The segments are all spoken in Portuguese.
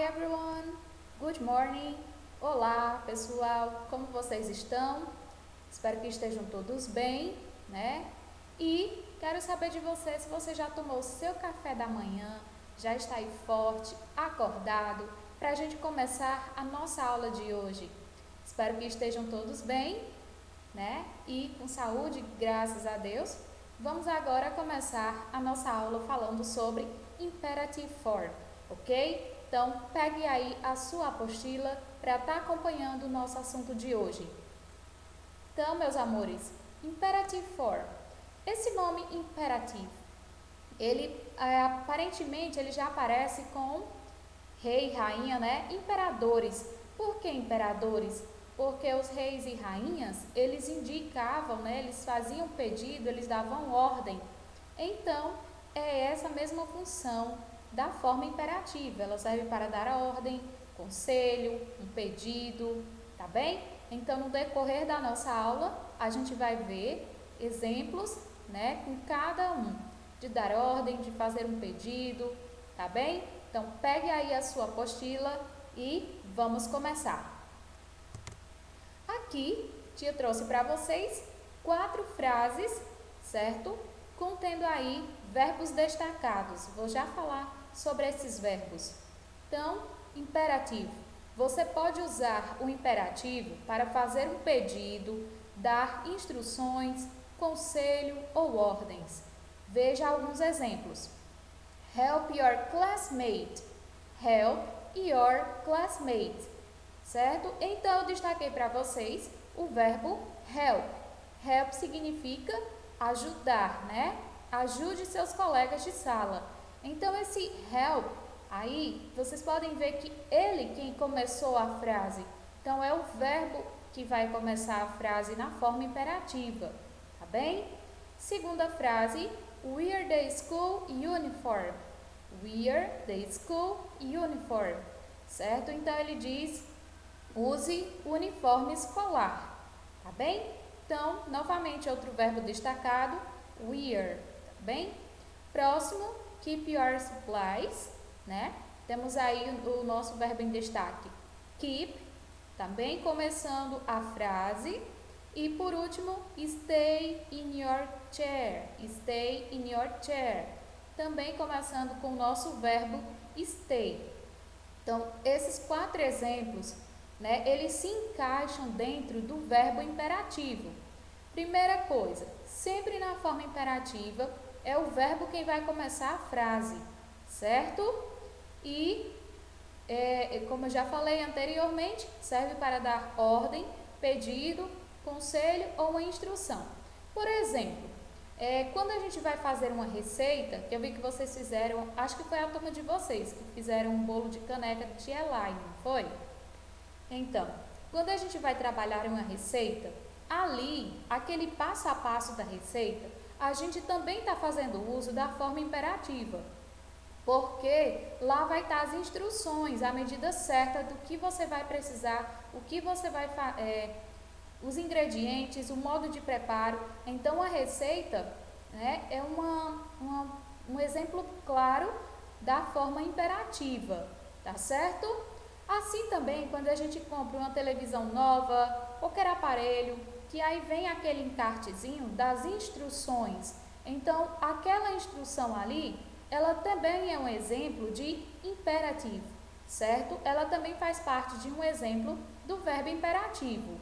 Hi everyone, good morning. Olá pessoal, como vocês estão? Espero que estejam todos bem, né? E quero saber de você se você já tomou o seu café da manhã, já está aí forte, acordado, para a gente começar a nossa aula de hoje. Espero que estejam todos bem, né? E com saúde, graças a Deus. Vamos agora começar a nossa aula falando sobre imperative form, ok? Então, pegue aí a sua apostila para estar acompanhando o nosso assunto de hoje. Então, meus amores, imperative form. Esse nome imperativo, ele aparentemente ele já aparece com rei, rainha, né? Imperadores. Por que imperadores? Porque os reis e rainhas, eles indicavam, né? Eles faziam pedido, eles davam ordem. Então, é essa mesma função da forma imperativa. Ela serve para dar a ordem, conselho, um pedido, tá bem? Então, no decorrer da nossa aula, a gente vai ver exemplos, né, com cada um, de dar ordem, de fazer um pedido, tá bem? Então, pegue aí a sua apostila e vamos começar. Aqui, tia trouxe para vocês 4 frases, certo? Contendo aí verbos destacados. Vou já falar sobre esses verbos. Então, imperativo. Você pode usar o imperativo para fazer um pedido, dar instruções, conselho ou ordens. Veja alguns exemplos. Help your classmate. Help your classmate. Certo? Então, eu destaquei para vocês o verbo help. Help significa ajudar, né? Ajude seus colegas de sala. Então, esse help, aí, vocês podem ver que ele quem começou a frase. Então, é o verbo que vai começar a frase na forma imperativa, tá bem? Segunda frase, wear the school uniform. Wear the school uniform, certo? Então, ele diz, use o uniforme escolar, tá bem? Então, novamente, outro verbo destacado, wear, tá bem? Próximo, keep your supplies, né? Temos aí o nosso verbo em destaque, keep, também começando a frase. E por último, stay in your chair, stay in your chair, também começando com o nosso verbo stay. Então, esses 4 exemplos, né, eles se encaixam dentro do verbo imperativo. Primeira coisa, sempre na forma imperativa, é o verbo quem vai começar a frase, certo? E, como eu já falei anteriormente, serve para dar ordem, pedido, conselho ou uma instrução. Por exemplo, quando a gente vai fazer uma receita, que eu vi que vocês fizeram, acho que foi a turma de vocês que fizeram um bolo de caneca de tia Elaine, não foi? Então, quando a gente vai trabalhar uma receita, ali, aquele passo a passo da receita, a gente também está fazendo uso da forma imperativa, porque lá vai estar as instruções, a medida certa do que você vai precisar, o que você vai os ingredientes, o modo de preparo. Então, a receita, né, é um exemplo claro da forma imperativa, tá certo? Assim também, quando a gente compra uma televisão nova, qualquer aparelho, que aí vem aquele encartezinho das instruções. Então, aquela instrução ali, ela também é um exemplo de imperativo, certo? Ela também faz parte de um exemplo do verbo imperativo,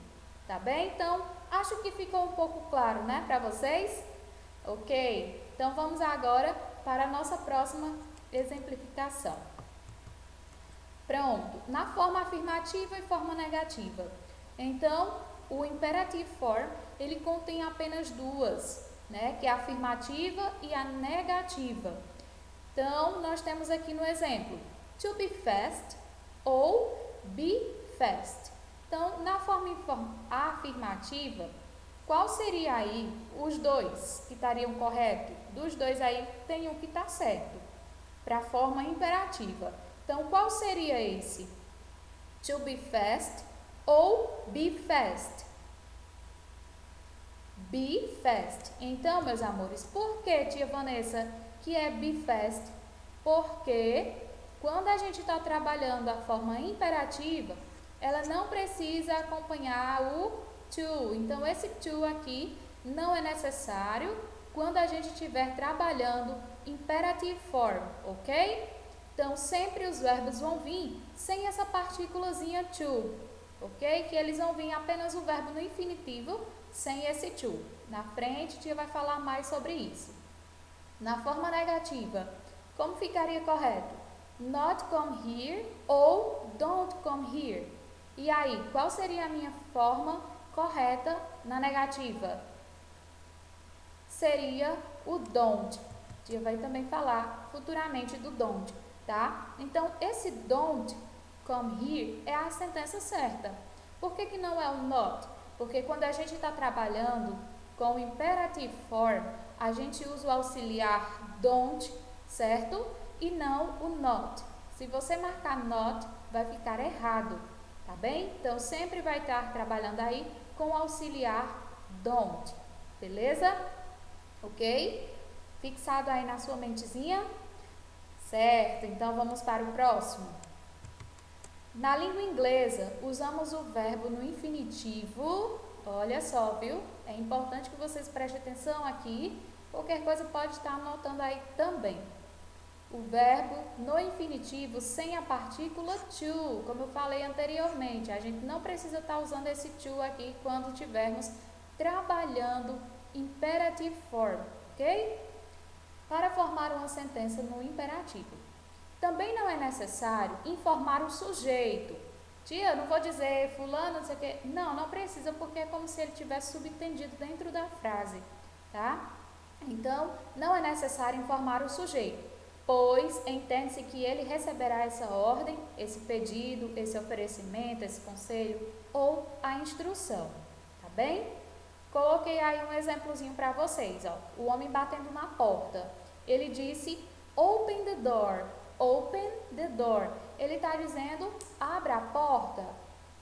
tá bem? Então, acho que ficou um pouco claro, né, para vocês? Ok? Então, vamos agora para a nossa próxima exemplificação. Pronto, na forma afirmativa e forma negativa. Então, o imperative form, ele contém apenas duas, né? Que é a afirmativa e a negativa. Então, nós temos aqui no exemplo, to be fast ou be fast. Então, na forma afirmativa, qual seria aí os dois que estariam corretos? Dos dois aí, tem um que está certo, para a forma imperativa. Então, qual seria esse? To be fast ou be fast? Be fast. Então, meus amores, por que, tia Vanessa, que é be fast? Porque quando a gente está trabalhando a forma imperativa, ela não precisa acompanhar o to. Então, esse to aqui não é necessário quando a gente estiver trabalhando imperative form, ok? Então, sempre os verbos vão vir sem essa partículazinha to, ok? Que eles vão vir apenas o verbo no infinitivo sem esse to. Na frente, a tia vai falar mais sobre isso. Na forma negativa, como ficaria correto? Not come here ou don't come here. E aí, qual seria a minha forma correta na negativa? Seria o don't. A tia vai também falar futuramente do don't, tá? Então, esse don't come here é a sentença certa. Por que não é o not? Porque quando a gente está trabalhando com o imperative form, a gente usa o auxiliar don't, certo? E não o not. Se você marcar not, vai ficar errado, tá bem? Então, sempre vai estar trabalhando aí com o auxiliar don't, beleza? Ok? Fixado aí na sua mentezinha? Certo, então vamos para o próximo. Na língua inglesa, usamos o verbo no infinitivo. Olha só, viu? É importante que vocês prestem atenção aqui. Qualquer coisa pode estar anotando aí também. O verbo no infinitivo sem a partícula to, como eu falei anteriormente. A gente não precisa estar usando esse to aqui quando estivermos trabalhando imperative form, ok? Para formar uma sentença no imperativo. Também não é necessário informar o sujeito. Tia, eu não vou dizer fulano, não sei o quê. Não, não precisa, porque é como se ele tivesse subentendido dentro da frase, tá? Então, não é necessário informar o sujeito, pois entende-se que ele receberá essa ordem, esse pedido, esse oferecimento, esse conselho ou a instrução, tá bem? Coloquei aí um exemplozinho para vocês, ó. O homem batendo na porta. Ele disse, open the door. Open the door. Ele está dizendo, abra a porta,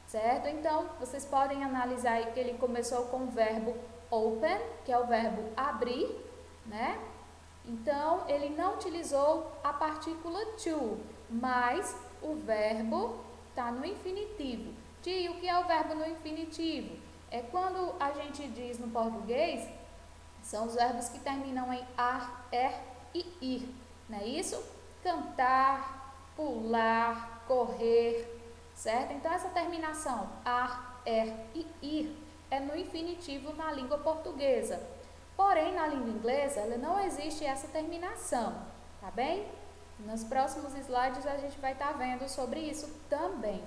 certo? Então, vocês podem analisar aí que ele começou com o verbo open, que é o verbo abrir, né? Então, ele não utilizou a partícula to, mas o verbo está no infinitivo. Tia, o que é o verbo no infinitivo? É quando a gente diz no português, são os verbos que terminam em ar, e ir, não é isso? Cantar, pular, correr, certo? Então, essa terminação ar, e ir é no infinitivo na língua portuguesa. Porém, na língua inglesa, ela não existe essa terminação, tá bem? Nos próximos slides a gente vai estar vendo sobre isso também.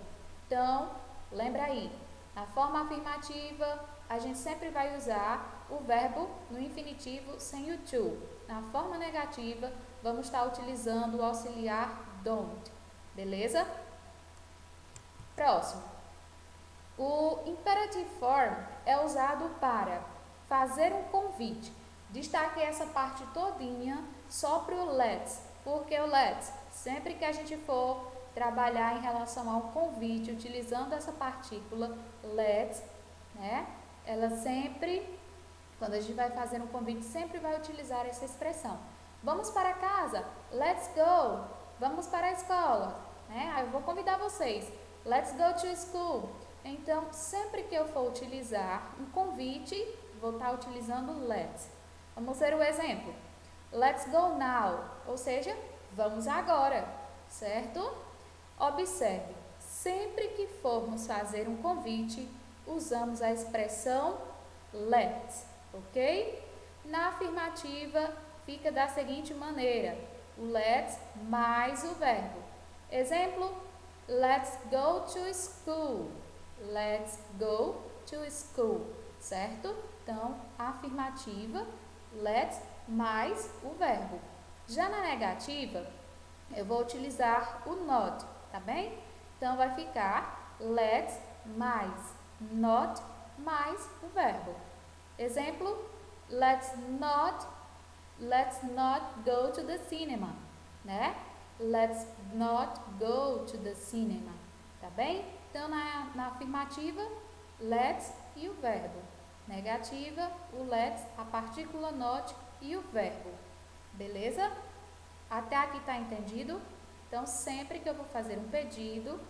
Então, lembra aí, na forma afirmativa, a gente sempre vai usar o verbo no infinitivo sem o to. Na forma negativa, vamos estar utilizando o auxiliar don't, beleza? Próximo. O imperative form é usado para fazer um convite. Destaquei essa parte todinha só para o let's, porque o let's, sempre que a gente for trabalhar em relação ao convite, utilizando essa partícula let's, né? Ela sempre, quando a gente vai fazer um convite, sempre vai utilizar essa expressão. Vamos para casa, let's go. Vamos para a escola, né? Eu vou convidar vocês, let's go to school. Então, sempre que eu for utilizar um convite, vou estar utilizando let's. Vamos ver o exemplo. Let's go now, ou seja, vamos agora, certo? Observe, sempre que formos fazer um convite, usamos a expressão let's, ok? Na afirmativa, fica da seguinte maneira, o let's mais o verbo. Exemplo, let's go to school. Let's go to school, certo? Então, a afirmativa, let's mais o verbo. Já na negativa, eu vou utilizar o not, tá bem? Então, vai ficar let's mais not mais o verbo. Exemplo, let's not go to the cinema, né? Let's not go to the cinema, tá bem? Então, na afirmativa, let's e o verbo. Negativa, o let's, a partícula not e o verbo. Beleza? Até aqui tá entendido? Então, sempre que eu vou fazer um pedido,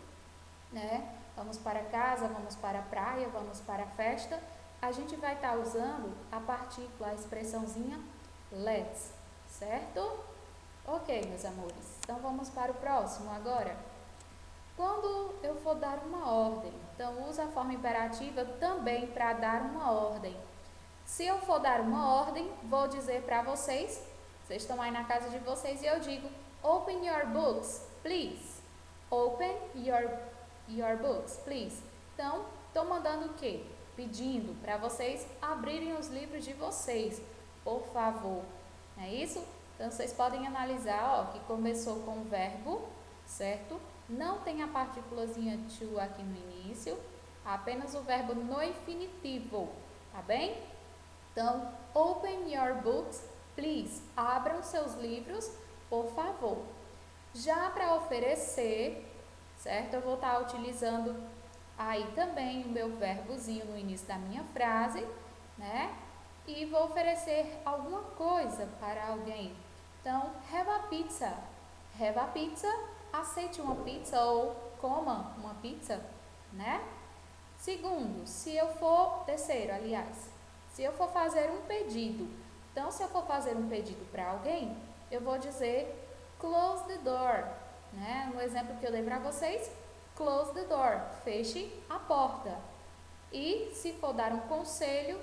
né? Vamos para casa, vamos para a praia, vamos para a festa, a gente vai estar usando a partícula, a expressãozinha let's, certo? Ok, meus amores. Então, vamos para o próximo agora. Quando eu for dar uma ordem, então usa a forma imperativa também para dar uma ordem. Se eu for dar uma ordem, vou dizer para vocês estão aí na casa de vocês e eu digo, open your books, please. Open your books, please. Então, estou mandando o quê? Pedindo para vocês abrirem os livros de vocês, por favor. É isso? Então, vocês podem analisar, ó, que começou com o verbo, certo? Não tem a partículazinha to aqui no início, apenas o verbo no infinitivo, tá bem? Então, open your books, please. Abram seus livros, por favor. Já para oferecer, certo? Eu vou estar utilizando aí também o meu verbozinho no início da minha frase, né? E vou oferecer alguma coisa para alguém. Então, have a pizza. Have a pizza. Aceite uma pizza ou coma uma pizza, né? Segundo, terceiro, aliás, se eu for fazer um pedido, então se eu for fazer um pedido para alguém, eu vou dizer close the door, né? No exemplo que eu dei para vocês, close the door, feche a porta. E se for dar um conselho,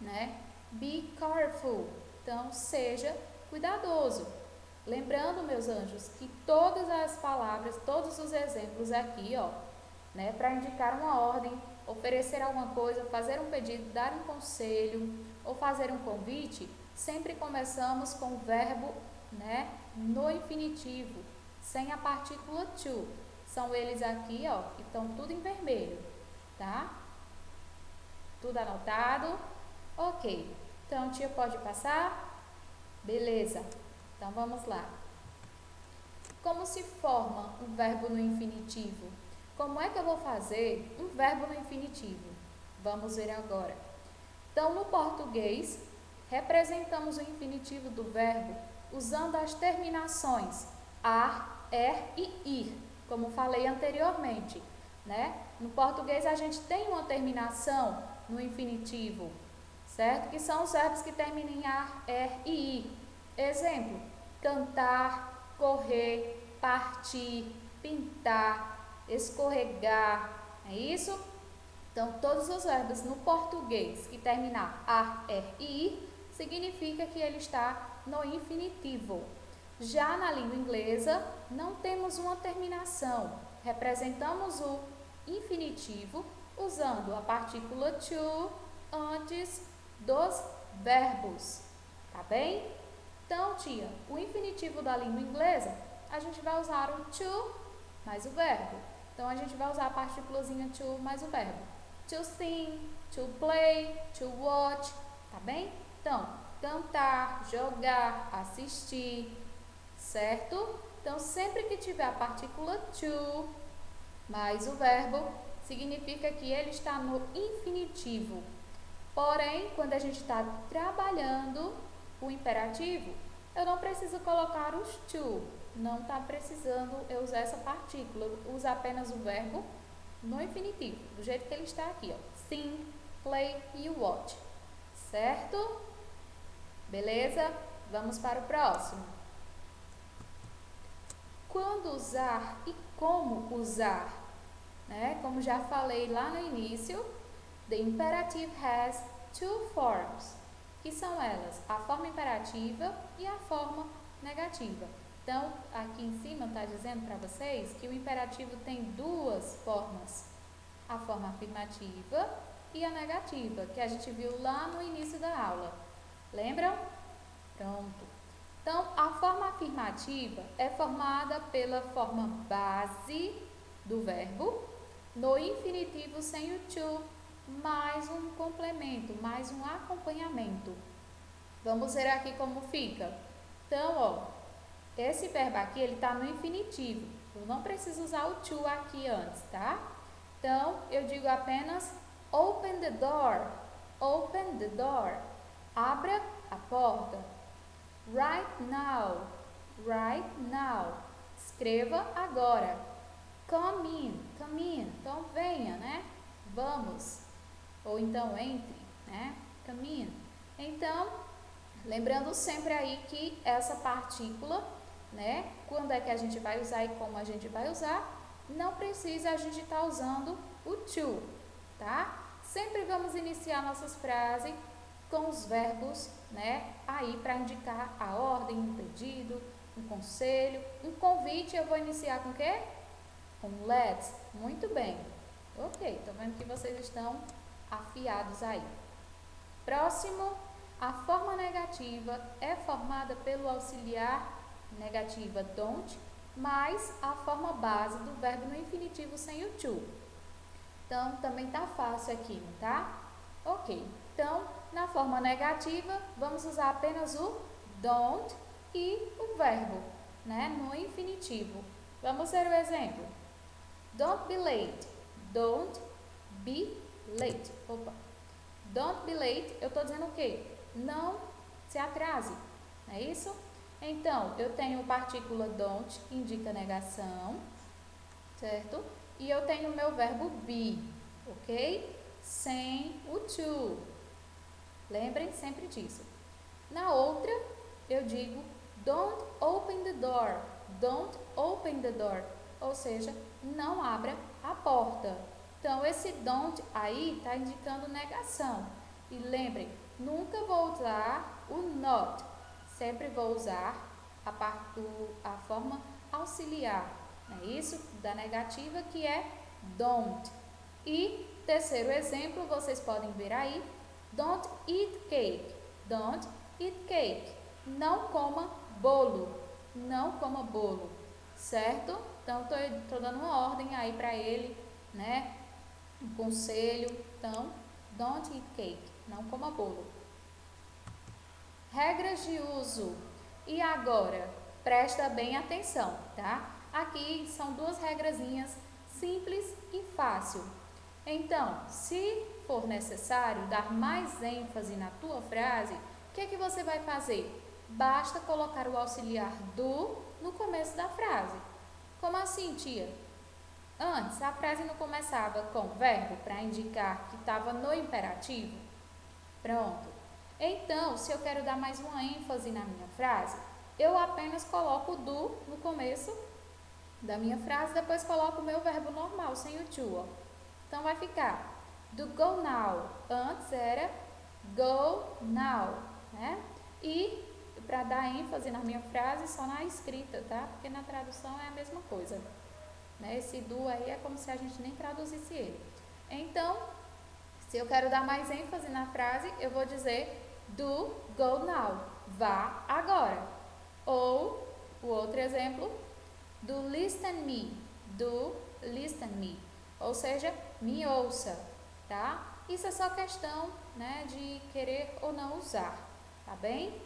né? Be careful, então seja cuidadoso. Lembrando, meus anjos, que todas as palavras, todos os exemplos aqui, ó, né, para indicar uma ordem, oferecer alguma coisa, fazer um pedido, dar um conselho ou fazer um convite, sempre começamos com o verbo, né, no infinitivo, sem a partícula to. São eles aqui, ó, que estão tudo em vermelho, tá? Tudo anotado? Ok. Então, tia, pode passar? Beleza. Então, vamos lá. Como se forma um verbo no infinitivo? Como é que eu vou fazer um verbo no infinitivo? Vamos ver agora. Então, no português, representamos o infinitivo do verbo usando as terminações ar, e ir, como falei anteriormente, né? No português, a gente tem uma terminação no infinitivo, certo? Que são os verbos que terminam em ar, e ir. Exemplo, cantar, correr, partir, pintar, escorregar, é isso? Então, todos os verbos no português que terminar ar, e ir, significa que ele está no infinitivo. Já na língua inglesa, não temos uma terminação. Representamos o infinitivo usando a partícula to antes dos verbos, tá bem? Então, tia, o infinitivo da língua inglesa, a gente vai usar o to mais o verbo. Então, a gente vai usar a partículazinha to mais o verbo. To sing, to play, to watch, tá bem? Então, cantar, jogar, assistir, certo? Então, sempre que tiver a partícula to mais o verbo, significa que ele está no infinitivo. Porém, quando a gente está trabalhando o imperativo, eu não preciso colocar os to, não está precisando eu usar essa partícula, eu uso apenas o verbo no infinitivo, do jeito que ele está aqui, ó, sing, play e watch, certo? Beleza? Vamos para o próximo. Quando usar e como usar, né? Como já falei lá no início, the imperative has two forms, que são elas, a forma imperativa e a forma negativa. Então, aqui em cima está dizendo para vocês que o imperativo tem duas formas, a forma afirmativa e a negativa, que a gente viu lá no início da aula. Lembram? Pronto. Então, a forma afirmativa é formada pela forma base do verbo, no infinitivo sem o to, mais um complemento, mais um acompanhamento. Vamos ver aqui como fica. Então, ó, esse verbo aqui, ele está no infinitivo. Eu não preciso usar o to aqui antes, tá? Então, eu digo apenas open the door. Open the door. Abra a porta. Right now. Right now. Escreva agora. Come in, come in. Então, venha, né? Vamos. Ou então, entre, né? Come in. Então, lembrando sempre aí que essa partícula, né? Quando é que a gente vai usar e como a gente vai usar, não precisa a gente estar usando o to, tá? Sempre vamos iniciar nossas frases com os verbos, né? Aí para indicar a ordem, um pedido, um conselho, um convite, eu vou iniciar com o quê? Com let's. Muito bem. Ok, tô vendo que vocês estão afiados aí. Próximo, a forma negativa é formada pelo auxiliar negativa don't, mais a forma base do verbo no infinitivo sem o to. Então, também tá fácil aqui, não tá? Ok. Então, na forma negativa, vamos usar apenas o don't e o verbo, né? No infinitivo. Vamos ver o exemplo. Don't be late. Don't be late. Opa. Don't be late, eu tô dizendo o quê? Não se atrase. Não é isso? Então, eu tenho partícula don't, que indica negação, certo? E eu tenho o meu verbo be, ok? Sem o to. Lembrem sempre disso. Na outra, eu digo don't open the door. Don't open the door. Ou seja, não abra a porta. Então, esse don't aí está indicando negação. E lembrem, nunca vou usar o not. Sempre vou usar a forma auxiliar. É isso? Da negativa, que é don't. E terceiro exemplo, vocês podem ver aí. Don't eat cake. Don't eat cake. Não coma bolo. Não coma bolo. Certo? Então, estou dando uma ordem aí para ele, né? Um conselho. Então, don't eat cake. Não coma bolo. Regras de uso. E agora, presta bem atenção, tá? Aqui são duas regrazinhas simples e fácil. Então, se for necessário dar mais ênfase na tua frase, o que é que você vai fazer? Basta colocar o auxiliar do no começo da frase. Como assim, tia? Antes, a frase não começava com verbo para indicar que estava no imperativo? Pronto. Então, se eu quero dar mais uma ênfase na minha frase, eu apenas coloco o do no começo da minha frase, depois coloco o meu verbo normal, sem o to. Ó. Então, vai ficar do go now. Antes era go now, né? E para dar ênfase na minha frase, só na escrita, tá? Porque na tradução é a mesma coisa. Né? Esse do aí é como se a gente nem traduzisse ele. Então, se eu quero dar mais ênfase na frase, eu vou dizer do go now. Vá agora. Ou, o outro exemplo, do listen me. Do listen me. Ou seja, me ouça, tá? Isso é só questão, né, de querer ou não usar, tá bem?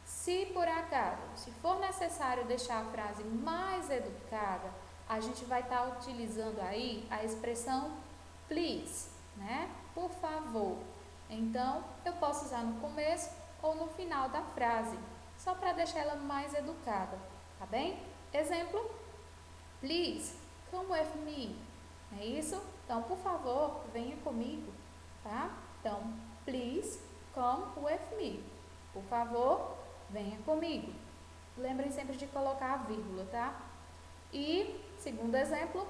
Se por acaso, se for necessário deixar a frase mais educada, a gente vai estar utilizando aí a expressão please, né? Por favor. Então, eu posso usar no começo ou no final da frase, só para deixar ela mais educada, tá bem? Exemplo, please, come with me. É isso? Então, por favor, venha comigo, tá? Então, please, come with me. Por favor, venha comigo. Lembrem sempre de colocar a vírgula, tá? E, segundo exemplo,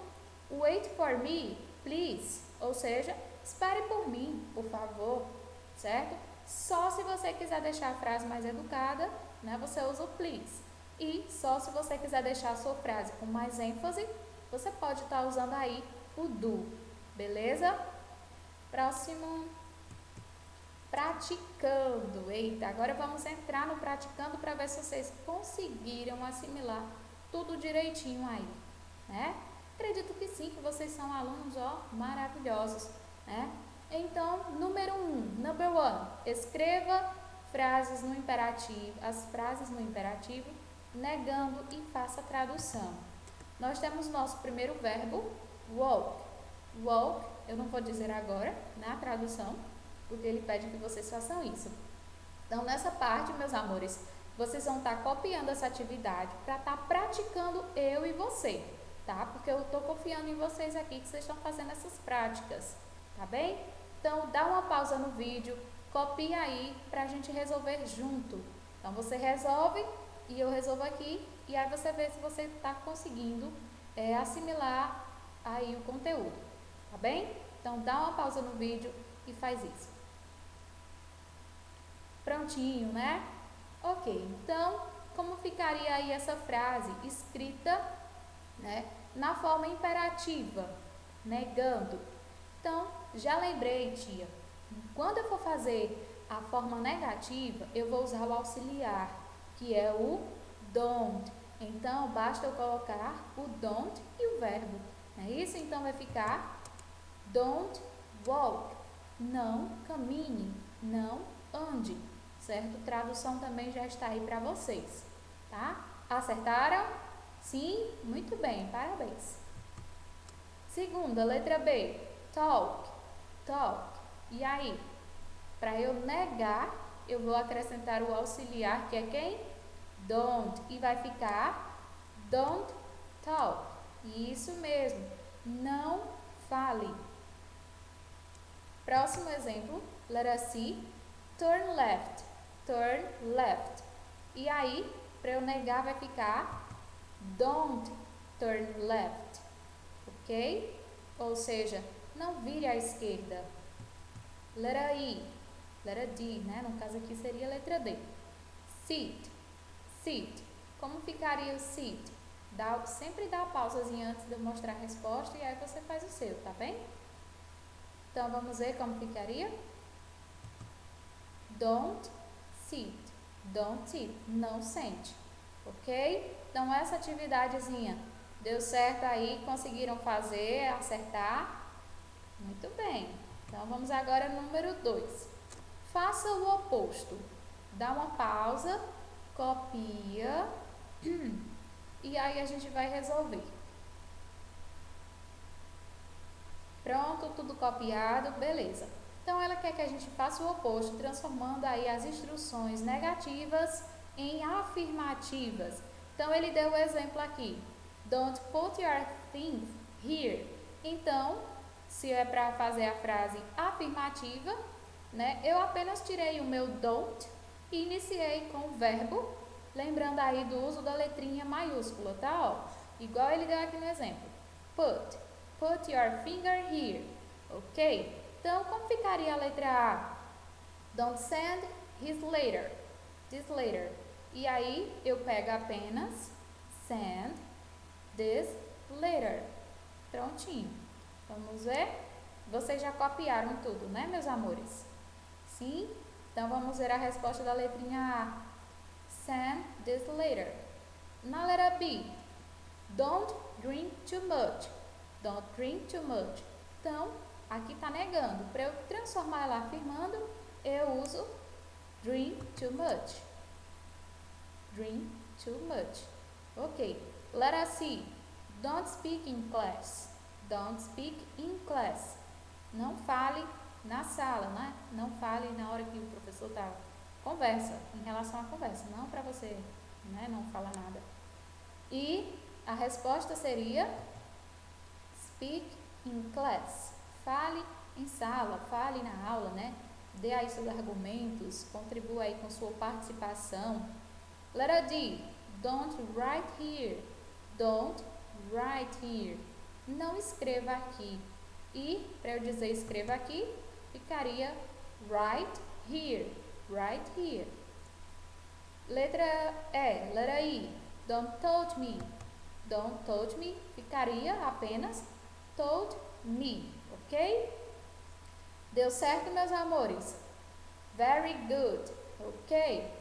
wait for me, please. Ou seja, espere por mim, por favor, certo? Só se você quiser deixar a frase mais educada, né, você usa o please. E só se você quiser deixar a sua frase com mais ênfase, você pode estar usando aí o do, beleza? Próximo, praticando. Eita, agora vamos entrar no praticando para ver se vocês conseguiram assimilar tudo direitinho aí, né? Acredito que sim, que vocês são alunos, ó, maravilhosos, né? Então, número 1, number 1, escreva frases no imperativo, as frases no imperativo, negando e faça a tradução. Nós temos nosso primeiro verbo, walk. Walk, eu não vou dizer agora na tradução, porque ele pede que vocês façam isso. Então, nessa parte, meus amores, vocês vão estar copiando essa atividade para estar praticando eu e você, tá? Porque eu estou confiando em vocês aqui que vocês estão fazendo essas práticas, tá bem? Então, dá uma pausa no vídeo, copia aí para a gente resolver junto. Então, você resolve e eu resolvo aqui e aí você vê se você está conseguindo assimilar aí o conteúdo, tá bem? Então, dá uma pausa no vídeo e faz isso. Prontinho, né? Ok, então, como ficaria aí essa frase escrita, né, na forma imperativa, negando? Então, já lembrei, tia, quando eu for fazer a forma negativa, eu vou usar o auxiliar, que é o don't. Então, basta eu colocar o don't e o verbo. Não é isso? Então, vai ficar don't walk. Não caminhe, não ande. Certo? Tradução também já está aí para vocês, tá? Acertaram? Sim? Muito bem, parabéns. Segunda, letra B, talk, talk. E aí, para eu negar, eu vou acrescentar o auxiliar, que é quem? Don't. E vai ficar don't talk. Isso mesmo, não fale. Próximo exemplo, letra C, turn left. Turn left. E aí, para eu negar, vai ficar don't turn left, ok? Ou seja, não vire à esquerda. Letra I, letra D, né? No caso aqui seria a letra D. Sit, sit. Como ficaria o sit? Sempre dá uma pausazinha antes de eu mostrar a resposta e aí você faz o seu, tá bem? Então, vamos ver como ficaria. Don't sit. Don't sit. Não sente. Ok? Então, essa atividadezinha deu certo aí? Conseguiram fazer, acertar? Muito bem. Então, vamos agora no número 2. Faça o oposto. Dá uma pausa, copia e aí a gente vai resolver. Pronto, tudo copiado, beleza. Então, ela quer que a gente faça o oposto, transformando aí as instruções negativas em afirmativas. Então, ele deu o exemplo aqui. Don't put your things here. Então, se é para fazer a frase afirmativa, né, eu apenas tirei o meu don't e iniciei com o verbo, lembrando aí do uso da letrinha maiúscula, tá? Ó, igual ele deu aqui no exemplo. Put your finger here. Ok? Então, como ficaria a letra A? Don't send this letter. E aí, eu pego apenas send this letter. Prontinho. Vamos ver? Vocês já copiaram tudo, né, meus amores? Sim? Então, vamos ver a resposta da letrinha A. Send this letter. Na letra B, don't drink too much. Don't drink too much. Então, aqui está negando. Para eu transformar ela afirmando, eu uso drink too much. Drink too much. Ok. Letra C. Don't speak in class. Don't speak in class. Não fale na sala, né? Não fale na hora que o professor está conversa, em relação à conversa, não para você, né, não falar nada. E a resposta seria speak in class. Fale em sala, fale na aula, né? Dê aí seus argumentos, contribua aí com sua participação. Letra D. Don't write here. Don't write here. Não escreva aqui. E, para eu dizer escreva aqui, ficaria write here. Write here. Letra E, letra I. Don't touch me. Don't touch me ficaria apenas told me, ok? Deu certo, meus amores? Very good, ok?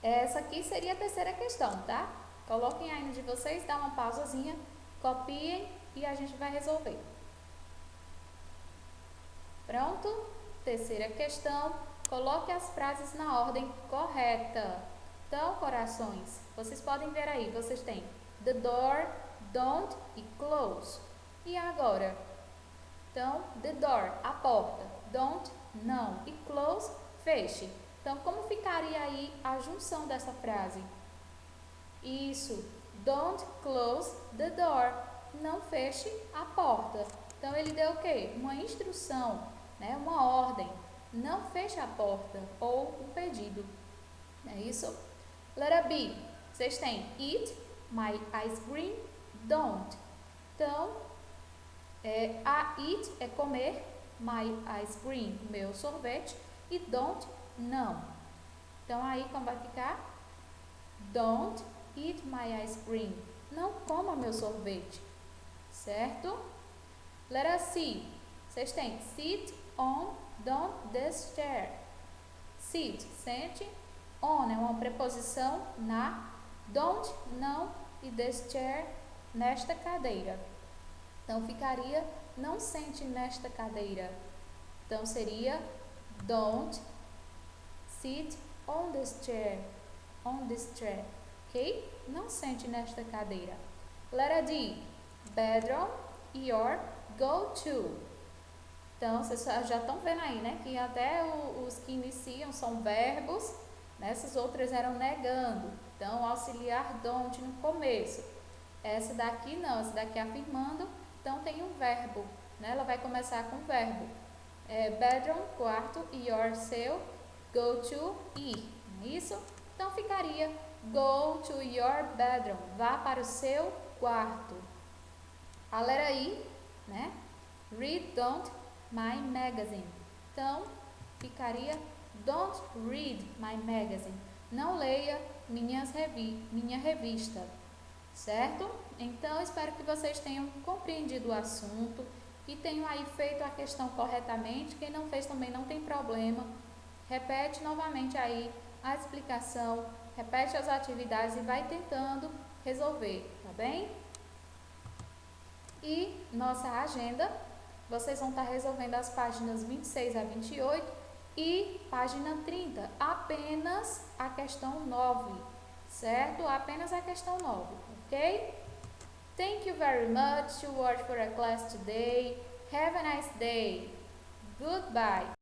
Essa aqui seria a terceira questão, tá? Coloquem aí no de vocês, dá uma pausazinha, copiem e a gente vai resolver. Pronto? Terceira questão, coloque as frases na ordem correta. Então, corações, vocês podem ver aí, vocês têm the door, don't e close. E agora? Então, the door, a porta, don't, não, e close, feche. Então, como ficaria aí a junção dessa frase? Isso, don't close the door. Não feche a porta. Então, ele deu o quê? Uma instrução, né? Uma ordem. Não feche a porta ou um pedido. É isso? Letra B. Vocês têm eat my ice cream, don't. Então, a eat é comer, my ice cream, meu sorvete, e don't, não. Então, aí como vai ficar? Don't eat my ice cream. Não coma meu sorvete, certo? Letra C. Vocês têm sit on, don't this chair. Sit, sente. On é uma preposição na. Don't, não. E this chair, nesta cadeira. Então, ficaria não sente nesta cadeira. Então, seria don't sit on this chair. On this chair. Ok? Não sente nesta cadeira. Letra D. Bedroom, your, go to. Então, vocês já estão vendo aí, né? Que até os que iniciam são verbos. Essas outras eram negando. Então, auxiliar don't no começo. Essa daqui não, essa daqui afirmando. Então, tem um verbo, né? Ela vai começar com verbo. Bedroom, quarto, your, seu, go to, ir. Não é isso? Então, ficaria go to your bedroom. Vá para o seu quarto. A letra I, né? Read, don't, my magazine. Então, ficaria don't read my magazine. Não leia minha revista. Certo? Então, espero que vocês tenham compreendido o assunto e tenham aí feito a questão corretamente. Quem não fez também não tem problema. Repete novamente aí a explicação, repete as atividades e vai tentando resolver, tá bem? E nossa agenda, vocês vão estar resolvendo as páginas 26 a 28 e página 30, apenas a questão 9, certo? Apenas a questão 9, ok? Thank you very much to watch for a class today. Have a nice day. Goodbye.